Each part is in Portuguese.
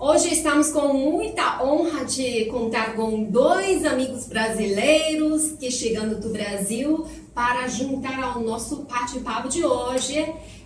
Hoje estamos com muita honra de contar com dois amigos brasileiros que chegando do Brasil para juntar ao nosso bate-papo de hoje.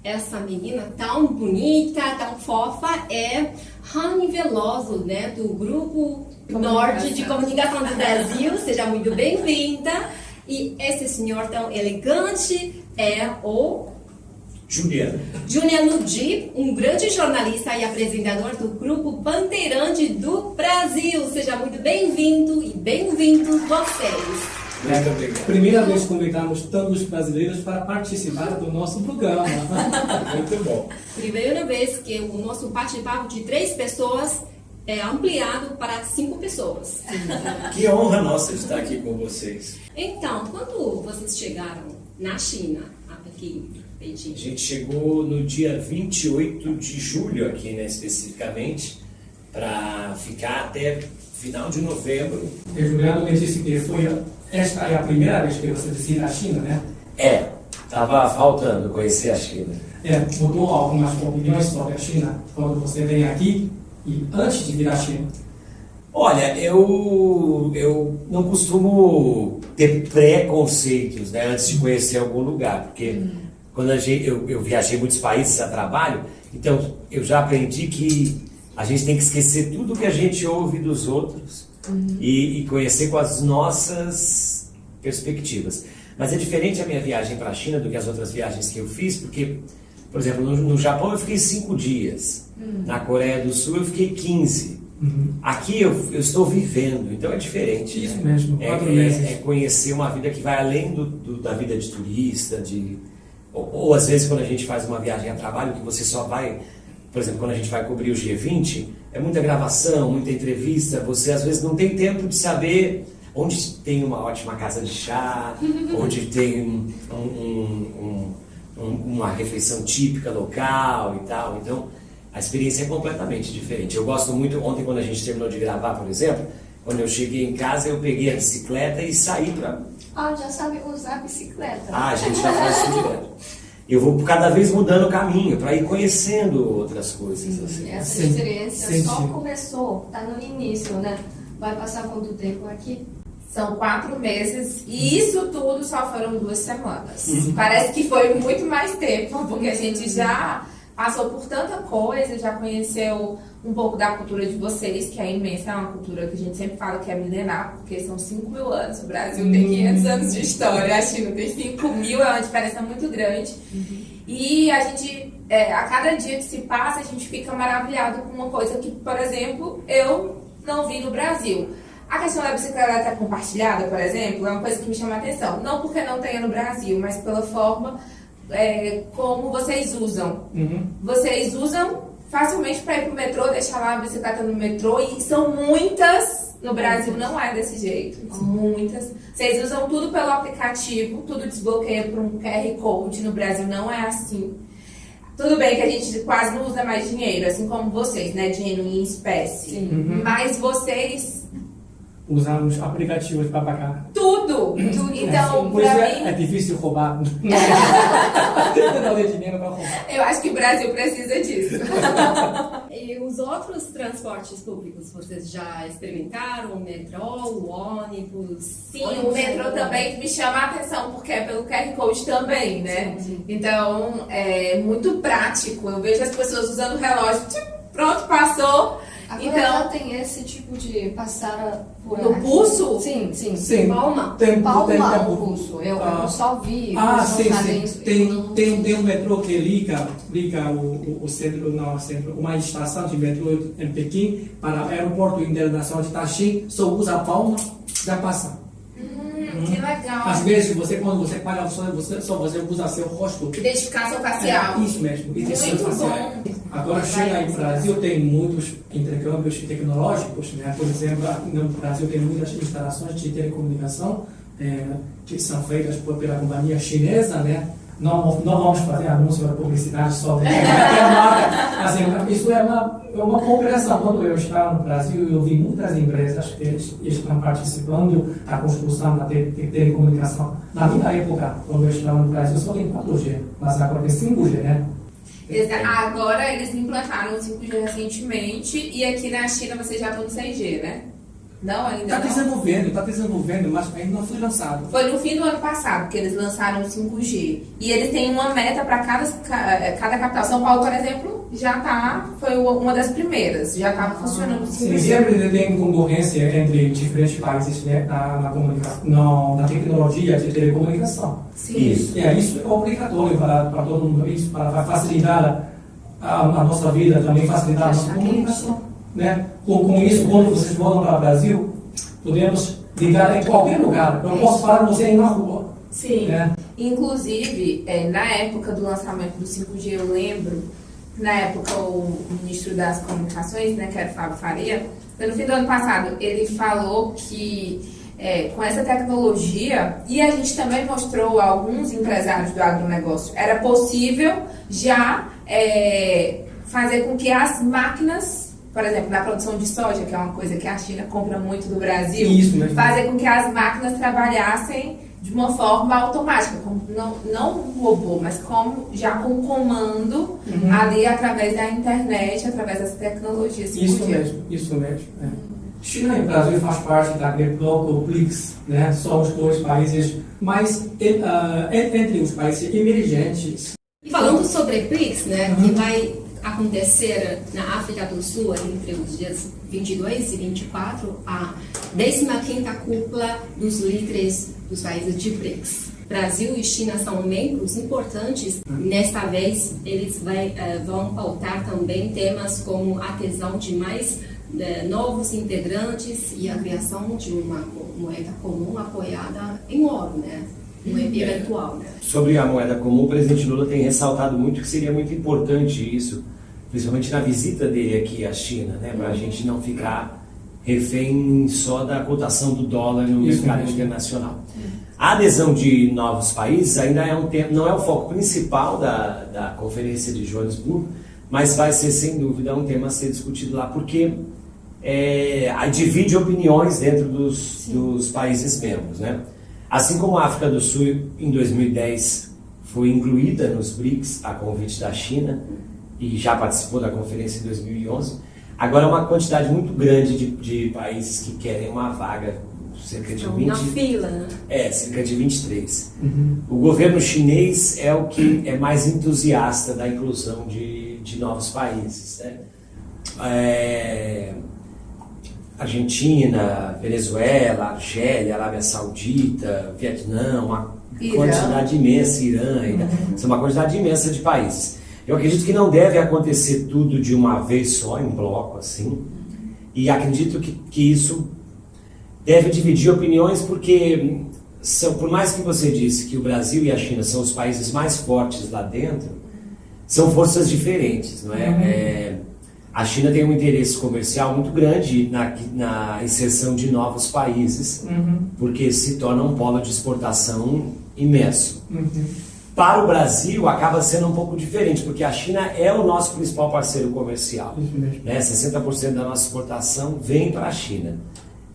Essa menina tão bonita, tão fofa é Rani Veloso, né, do Grupo Norte de Comunicação do Brasil. Seja muito bem-vinda. E esse senhor tão elegante é o Juliano Di, um grande jornalista e apresentador do Grupo Bandeirante do Brasil. Seja muito bem-vindo e bem-vindos vocês. Muito obrigado. Primeira vez convidamos tantos brasileiros para participar do nosso programa. Muito bom. Primeira vez que o nosso bate-papo de 3 pessoas é ampliado para 5 pessoas. Que honra nossa estar aqui com vocês. Então, quando vocês chegaram na China, a Pequim, Beijing? A gente chegou no dia 28 de julho aqui, né, especificamente, para ficar até final de novembro. O Juliano me disse que esta é a primeira vez que você visita a China, né? Estava faltando conhecer a China. Mudou algumas opiniões sobre a China quando você vem aqui e antes de vir à China? Olha, eu não costumo ter preconceitos, né, antes de conhecer algum lugar, porque quando eu viajei muitos países a trabalho, então eu já aprendi que a gente tem que esquecer tudo que a gente ouve dos outros e conhecer com as nossas perspectivas. Mas é diferente a minha viagem para a China do que as outras viagens que eu fiz, porque, por exemplo, no Japão eu fiquei 5 dias, na Coreia do Sul eu fiquei 15. Aqui eu estou vivendo, então é diferente. Isso, né? mesmo, 4 meses. É conhecer uma vida que vai além da vida de turista, ou às vezes quando a gente faz uma viagem a trabalho, que você só vai, por exemplo, quando a gente vai cobrir o G20, é muita gravação, muita entrevista, você às vezes não tem tempo de saber onde tem uma ótima casa de chá, onde tem uma refeição típica local e tal, então a experiência é completamente diferente. Eu gosto muito, ontem quando a gente terminou de gravar, por exemplo, quando eu cheguei em casa eu peguei a bicicleta e saí para... já sabe usar a bicicleta. A gente já faz isso direto. Eu vou cada vez mudando o caminho para ir conhecendo outras coisas. Assim. Essa experiência só começou, está no início, né? Vai passar quanto tempo aqui? São 4 meses e isso tudo só foram 2 semanas. Parece que foi muito mais tempo, porque a gente já passou por tanta coisa, já conheceu um pouco da cultura de vocês, que é imensa, é uma cultura que a gente sempre fala que é milenar, porque são 5.000 anos, o Brasil tem 500 anos de história, a China tem 5.000, é uma diferença muito grande. E a gente, a cada dia que se passa, a gente fica maravilhado com uma coisa que, por exemplo, eu não vi no Brasil. A questão da bicicleta compartilhada, por exemplo, é uma coisa que me chama a atenção. Não porque não tenha no Brasil, mas pela forma como vocês usam. Vocês usam facilmente para ir pro metrô, deixar lá a bicicleta no metrô, e são muitas. No Brasil não é desse jeito. Muitas. Vocês usam tudo pelo aplicativo, tudo desbloqueia por um QR Code. No Brasil não é assim. Tudo bem que a gente quase não usa mais dinheiro, assim como vocês, né? Dinheiro em espécie. Mas vocês... Usamos aplicativos para pagar. Tudo! Então, Por isso pra mim... é difícil roubar. Não ter dinheiro para roubar. Eu acho que o Brasil precisa disso. E os outros transportes públicos, vocês já experimentaram? O metrô, o ônibus? Sim, o metrô também me chama a atenção, porque é pelo QR Code também, né? Sim. Então, é muito prático. Eu vejo as pessoas usando o relógio, pronto, passou. Agora Então, já tem esse tipo de passar por no ar. Sim. Sim. Palma? Palma o pulso. Eu só vi. Sim. Tem um metrô que liga o centro, uma estação de metrô em Pequim para o aeroporto internacional de Taxing, só usa a palma, já passa. Que legal. Às vezes, quando você paga o sonho, você usa seu rosto. Identificação facial. Isso mesmo, identificação Muito facial. bom. Agora, China e Brasil tem muitos intercâmbios tecnológicos, né? Por exemplo, no Brasil tem muitas instalações de telecomunicação que são feitas pela companhia chinesa, né? Não vamos fazer anúncio ou publicidade sobre a marca. Assim, isso é uma cooperação. Quando eu estava no Brasil, eu vi muitas empresas que estão participando da construção da telecomunicação. Na minha época, quando eu estava no Brasil, só tem 4G, mas agora tem 5G, né? Agora eles implantaram o 5G recentemente e aqui na China vocês já estão no 6G, né? Não, ainda Está desenvolvendo, mas ainda não foi lançado. Foi no fim do ano passado que eles lançaram o 5G. E eles têm uma meta para cada capital. São Paulo, por exemplo, foi uma das primeiras. Já estava funcionando o 5G. Sim, sempre tem concorrência entre diferentes países, né, na comunicação, na tecnologia de telecomunicação. Sim. Isso é obrigatório para todo mundo, isso para facilitar a nossa vida, também facilitar a nossa comunicação. Né? Com isso, quando vocês voltam para o Brasil, podemos ligar em qualquer lugar. Eu posso falar com você aí na rua. Sim. Né? Inclusive, na época do lançamento do 5G, eu lembro, na época o ministro das Comunicações, né, que era o Fábio Faria, no fim do ano passado, ele falou que com essa tecnologia, e a gente também mostrou a alguns empresários do agronegócio, era possível já fazer com que as máquinas, por exemplo, na produção de soja, que é uma coisa que a China compra muito do Brasil, fazer com que as máquinas trabalhassem de uma forma automática, como, não um robô, mas já com comando ali através da internet, através das tecnologias. Isso mesmo. China e Brasil faz parte da Bloco BRICS, né? São os dois países mais entre os países emergentes. E falando sobre BRICS, né, que vai acontecer na África do Sul entre os dias 22 e 24, a 15ª cúpula dos líderes dos países de BRICS. Brasil e China são membros importantes. Nesta vez, eles vão pautar também temas como a adesão de mais novos integrantes e a criação de uma moeda comum apoiada em ouro, né? Eventual, né? Sobre a moeda comum, o presidente Lula tem ressaltado muito que seria muito importante isso, principalmente na visita dele aqui à China, né, para a gente não ficar refém só da cotação do dólar no mercado internacional. A adesão de novos países ainda é um tema, não é o foco principal da Conferência de Joanesburgo, mas vai ser sem dúvida um tema a ser discutido lá, porque divide opiniões dentro dos países membros, né? Assim como a África do Sul, em 2010, foi incluída nos BRICS, a convite da China, e já participou da conferência em 2011, agora é uma quantidade muito grande de países que querem uma vaga, cerca de 20... Na fila, né? Cerca de 23. O governo chinês é o que é mais entusiasta da inclusão de novos países, né? Argentina, Venezuela, Argélia, Arábia Saudita, Vietnã, uma quantidade imensa, Irã, são uma quantidade imensa de países. Eu acredito que não deve acontecer tudo de uma vez só, em bloco, assim, e acredito que isso deve dividir opiniões, porque por mais que você disse que o Brasil e a China são os países mais fortes lá dentro, são forças diferentes, não é? A China tem um interesse comercial muito grande na inserção de novos países, porque se torna um polo de exportação imenso. Para o Brasil, acaba sendo um pouco diferente, porque a China é o nosso principal parceiro comercial. Né? 60% da nossa exportação vem para a China.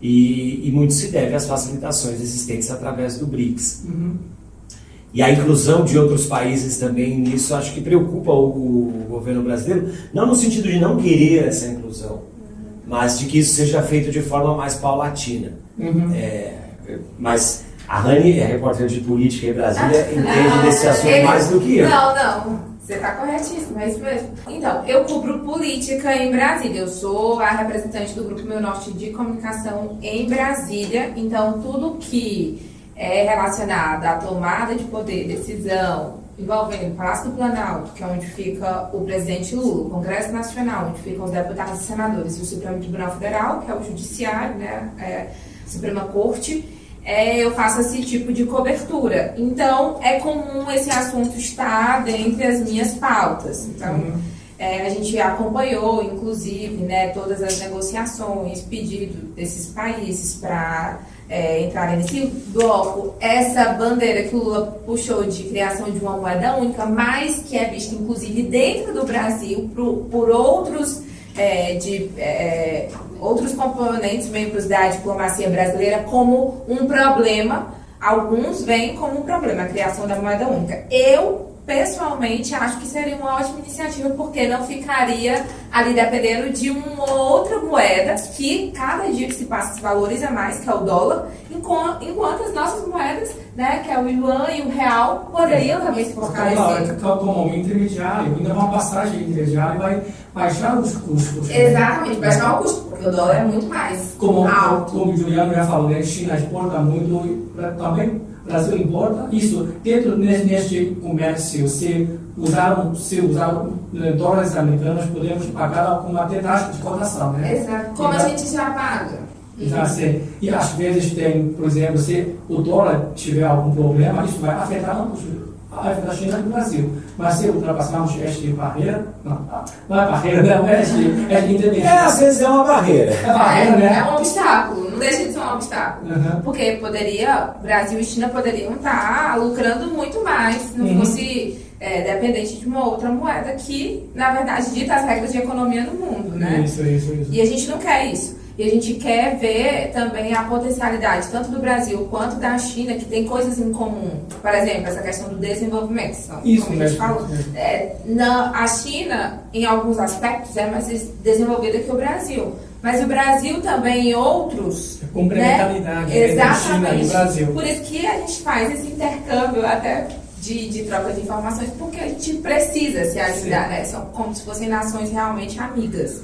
E muito se deve às facilitações existentes através do BRICS. E a inclusão de outros países também nisso, acho que preocupa o governo brasileiro, não no sentido de não querer essa inclusão, mas de que isso seja feito de forma mais paulatina. Mas a Rani é repórter de política em Brasília, entende desse assunto mais do que eu. Não, você está corretíssimo, é isso mesmo. Então, eu cubro política em Brasília, eu sou a representante do Grupo Meu Norte de Comunicação em Brasília, então tudo que é relacionado à tomada de poder, decisão, envolvendo o Palácio do Planalto, que é onde fica o presidente Lula, o Congresso Nacional, onde ficam os deputados e senadores, e o Supremo Tribunal Federal, que é o Judiciário, né, a Suprema Corte, eu faço esse tipo de cobertura. Então, é comum esse assunto estar dentre as minhas pautas. Então, a gente acompanhou, inclusive, né, todas as negociações, pedido desses países para entrarem nesse bloco. Essa bandeira que o Lula puxou de criação de uma moeda única, mas que é vista, inclusive, dentro do Brasil, por outros outros componentes, membros da diplomacia brasileira, como um problema. Alguns veem como um problema a criação da moeda única. Eu pessoalmente, acho que seria uma ótima iniciativa, porque não ficaria ali dependendo de uma outra moeda que cada dia que se passa se valoriza mais, que é o dólar, enquanto as nossas moedas, né, que é o yuan e o real, poderiam também se fortalecer. Como um intermediário, ainda uma passagem intermediária vai baixar os custos. Exatamente, baixar o custo, porque o dólar é muito mais alto. Como o Juliano já falou, né, a China exporta muito, também o Brasil importa. Isso, dentro neste comércio, se usar dólares americanos, podemos pagar com uma taxa de cotação, né? Exato, como a gente já paga. E às vezes tem, por exemplo, se o dólar tiver algum problema, isso vai afetar a China e o Brasil. Mas se ultrapassarmos esta barreira, não é barreira, não é independência. Às vezes é uma barreira. É um obstáculo, não deixa de ser um obstáculo. Porque Brasil e China poderiam estar lucrando muito mais se não fosse dependente de uma outra moeda que, na verdade, dita as regras de economia no mundo, né? Isso. E a gente não quer isso. E a gente quer ver também a potencialidade, tanto do Brasil quanto da China, que tem coisas em comum. Por exemplo, essa questão do desenvolvimento, como a gente falou. A China, em alguns aspectos, é mais desenvolvida que o Brasil. Mas o Brasil também, em outros... Complementaridade, né? Exatamente. China e Brasil. Por isso que a gente faz esse intercâmbio até de troca de informações, porque a gente precisa se ajudar, né? São como se fossem nações realmente amigas.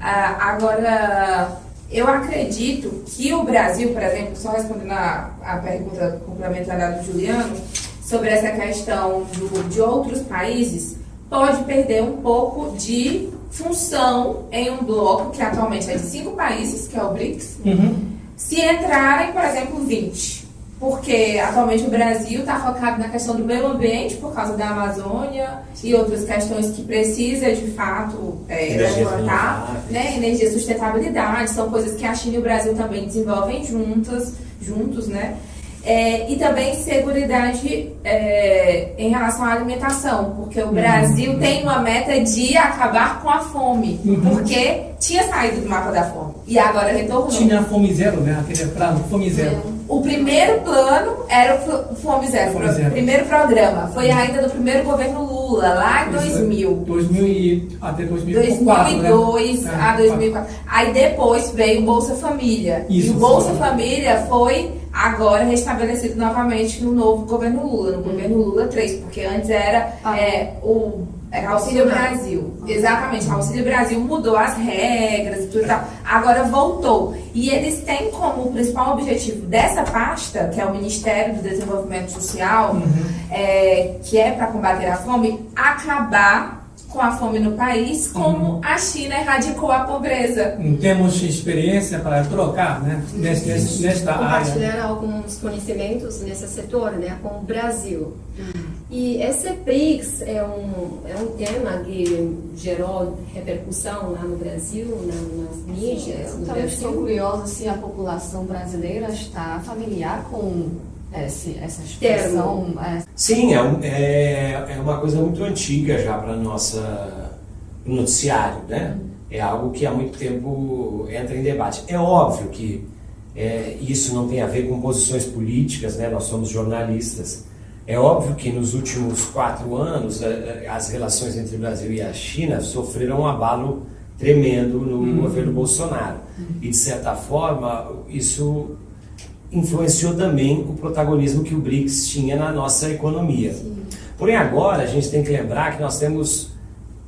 Agora, eu acredito que o Brasil, por exemplo, só respondendo a pergunta complementar do Juliano, sobre essa questão de outros países, pode perder um pouco de função em um bloco que atualmente é de 5 países, que é o BRICS, se entrarem, por exemplo, 20. Porque atualmente o Brasil está focado na questão do meio ambiente por causa da Amazônia e outras questões que precisa de fato levantar, né? Energia e sustentabilidade, são coisas que a China e o Brasil também desenvolvem juntos, né? E também seguridade em relação à alimentação, porque o Brasil tem uma meta de acabar com a fome, porque tinha saído do mapa da fome e agora retornou. Tinha fome zero, né? Aquele plano, fome zero. O primeiro plano era o Fome Zero, o primeiro programa. Foi ainda do primeiro governo Lula, lá em 2000. Até 2004, 2002 né? a 2004. Aí depois veio o Bolsa Família. Isso, e o Bolsa Família foi agora restabelecido novamente no novo governo Lula, no governo Lula 3, porque antes era o Auxílio Brasil. Exatamente, o Auxílio Brasil mudou as regras e tudo e tal. Agora voltou. E eles têm como principal objetivo dessa pasta, que é o Ministério do Desenvolvimento Social, que é para combater a fome, acabar com a fome no país, como a China erradicou a pobreza. Temos experiência para trocar, né? Nesta área. Compartilhar alguns conhecimentos nesse setor, né, com o Brasil. E esse BRICS é um tema que gerou repercussão lá no Brasil, nas mídias. Eu também estou curiosa se a população brasileira está familiar com essa expressão. Sim, é uma coisa muito antiga já para no noticiário, né? É algo que há muito tempo entra em debate. É óbvio que isso não tem a ver com posições políticas, né? Nós somos jornalistas. É óbvio que nos últimos 4 anos as relações entre o Brasil e a China sofreram um abalo tremendo no governo Bolsonaro. E, de certa forma, isso influenciou também o protagonismo que o BRICS tinha na nossa economia. Sim. Porém, agora a gente tem que lembrar que nós temos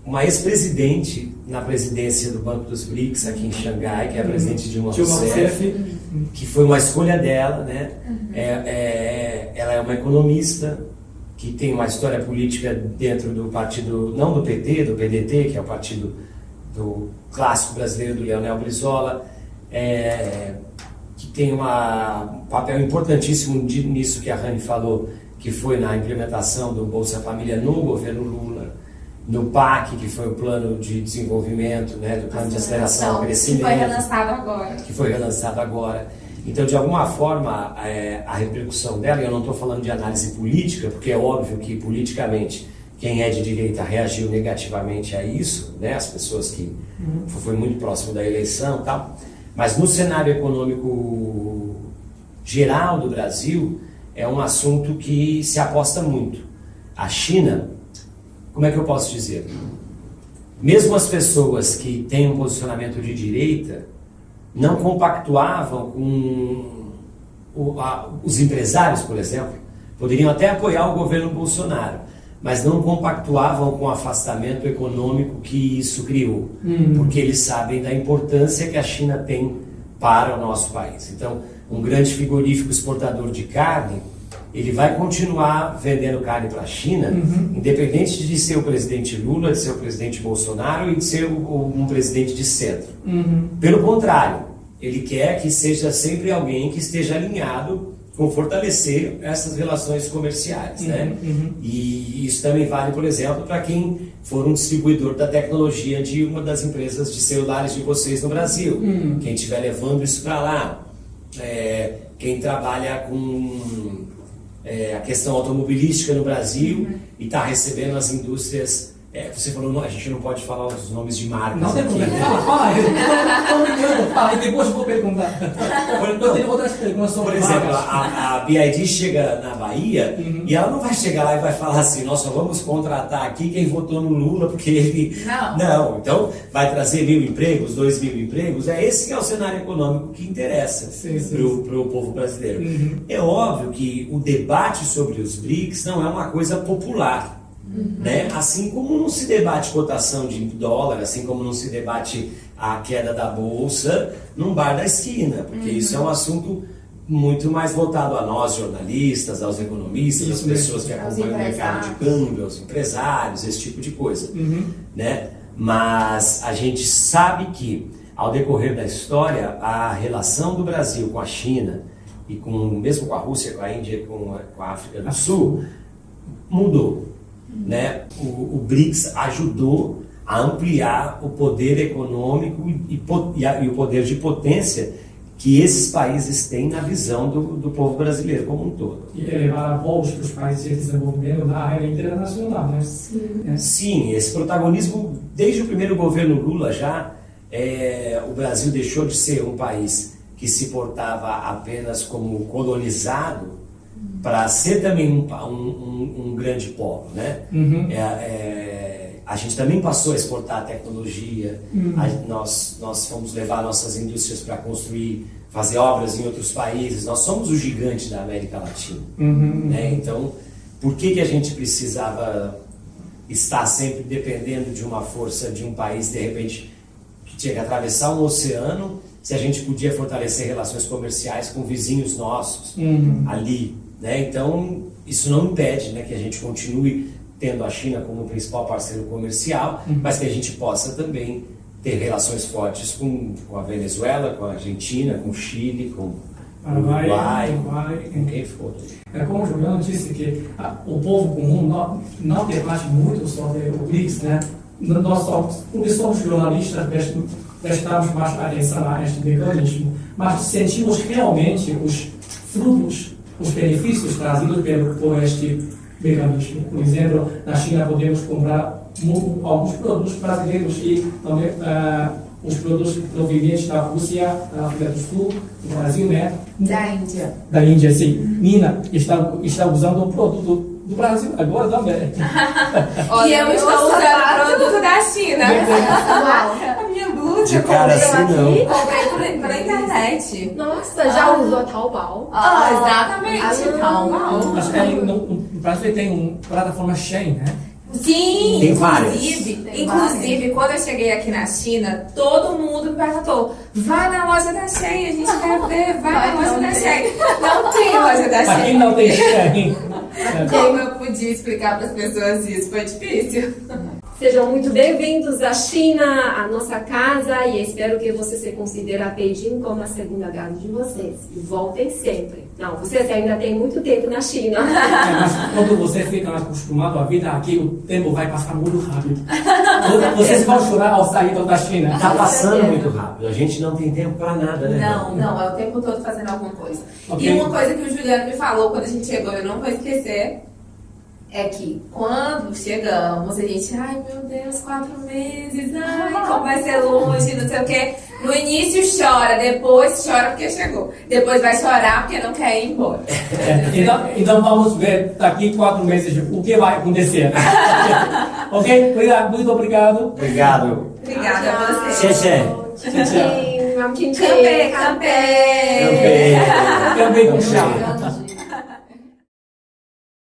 uma ex-presidente na presidência do Banco dos BRICS aqui em Xangai, que é a presidente Dilma Rousseff, que foi uma escolha dela, né? Ela é uma economista que tem uma história política dentro do partido, não do PT, do PDT, que é o partido do clássico brasileiro do Leonel Brizola, que tem um papel importantíssimo nisso que a Rani falou, que foi na implementação do Bolsa Família no governo Lula, no PAC, que foi o plano de desenvolvimento, né, do plano de aceleração, crescimento, que foi relançado agora. Então, de alguma forma, a repercussão dela, e eu não estou falando de análise política, porque é óbvio que politicamente quem é de direita reagiu negativamente a isso, né, as pessoas que foi muito próximo da eleição e tal, mas no cenário econômico geral do Brasil, é um assunto que se aposta muito. A China, como é que eu posso dizer? Mesmo as pessoas que têm um posicionamento de direita não compactuavam com os empresários, por exemplo, poderiam até apoiar o governo Bolsonaro, mas não compactuavam com o afastamento econômico que isso criou, porque eles sabem da importância que a China tem para o nosso país. Então, um grande frigorífico exportador de carne, ele vai continuar vendendo carne para a China, independente de ser o presidente Lula, de ser o presidente Bolsonaro e de ser um presidente de centro. Pelo contrário, ele quer que seja sempre alguém que esteja alinhado com fortalecer essas relações comerciais, né? E isso também vale, por exemplo, para quem for um distribuidor da tecnologia de uma das empresas de celulares de vocês no Brasil. Quem estiver levando isso para lá, quem trabalha com a questão automobilística no Brasil e está recebendo as indústrias. Você falou, a gente não pode falar os nomes de marcas. Não tem aqui. problema. Fala. Fala, e depois eu vou perguntar. Eu tenho outras perguntas sobre Por exemplo, marcas. a BID chega na Bahia e ela não vai chegar lá e vai falar assim, nós só vamos contratar aqui quem votou no Lula, porque ele... Não, então vai trazer 1.000 empregos, 2.000 empregos. Esse que é o cenário econômico que interessa para o povo brasileiro. É óbvio que o debate sobre os BRICS não é uma coisa popular. Né? Assim como não se debate cotação de dólar, assim como não se debate a queda da bolsa num bar da esquina, porque isso é um assunto muito mais voltado a nós jornalistas, aos economistas, às pessoas que acompanham o mercado de câmbio, aos empresários, esse tipo de coisa, né? Mas a gente sabe que ao decorrer da história a relação do Brasil com a China e mesmo com a Rússia, com a Índia, com a África do Sul mudou. Né? O BRICS ajudou a ampliar o poder econômico e o poder de potência que esses países têm na visão do povo brasileiro como um todo. E elevar voos para os países de desenvolvimento na área internacional, né? Sim, esse protagonismo, desde o primeiro governo Lula já, o Brasil deixou de ser um país que se portava apenas como colonizado para ser também um grande polo, né? A gente também passou a exportar tecnologia, nós fomos levar nossas indústrias para construir, fazer obras em outros países, nós somos o gigante da América Latina. Né? Então, por que a gente precisava estar sempre dependendo de uma força de um país, de repente, que tinha que atravessar um oceano, se a gente podia fortalecer relações comerciais com vizinhos nossos ali? Né? Então, isso não impede, né, que a gente continue tendo a China como o principal parceiro comercial, mas que a gente possa também ter relações fortes com a Venezuela, com a Argentina, com o Chile, com o Uruguai, com quem for. Como o Juliano disse, que o povo comum não debate muito sobre o BRICS, né? Nós somos jornalistas, prestamos mais atenção a este mecanismo, mas sentimos realmente os frutos, os benefícios trazidos por este mecanismo. Por exemplo, na China podemos comprar alguns produtos brasileiros e também os produtos provenientes da Rússia, da África do Sul, do Brasil, né? Da Índia. Da Índia, sim. Nina está usando o produto do Brasil agora também. E eu estou usando o produto da China. A minha blusa, de cara assim, não. Comprei pela internet. Nossa, já usou Taobao? Exatamente. Taobao. Mas no Brasil tem uma plataforma Shein, né? Sim, tem várias. Inclusive, quando eu cheguei aqui na China, todo mundo me perguntou: vai na loja da Shein, a gente quer ver, vai na loja da Shein. Não tem loja da Para Shein. quem não tem Shein. Como eu podia explicar para as pessoas isso? Foi difícil. Sejam muito bem-vindos à China, à nossa casa, e espero que vocês se considerem a Beijing como a segunda casa de vocês. E voltem sempre. Não, vocês ainda têm muito tempo na China. Mas quando você fica acostumado à vida aqui, o tempo vai passar muito rápido. Vocês vão chorar ao sair da China. Está passando muito rápido, a gente não tem tempo para nada, né? Não, é o tempo todo fazendo alguma coisa. Okay. E uma coisa que o Juliano me falou quando a gente chegou, eu não vou esquecer. é que quando chegamos, a gente, ai meu Deus, 4 meses, ai, como vai ser longe, não sei o quê. No início chora, depois chora porque chegou. Depois vai chorar porque não quer ir embora. Então vamos ver daqui 4 meses o que vai acontecer. Ok? Muito obrigado. Obrigado. Obrigada a você. 谢谢。 Tchim, tchim, Campê, campê. Também. Também com chá.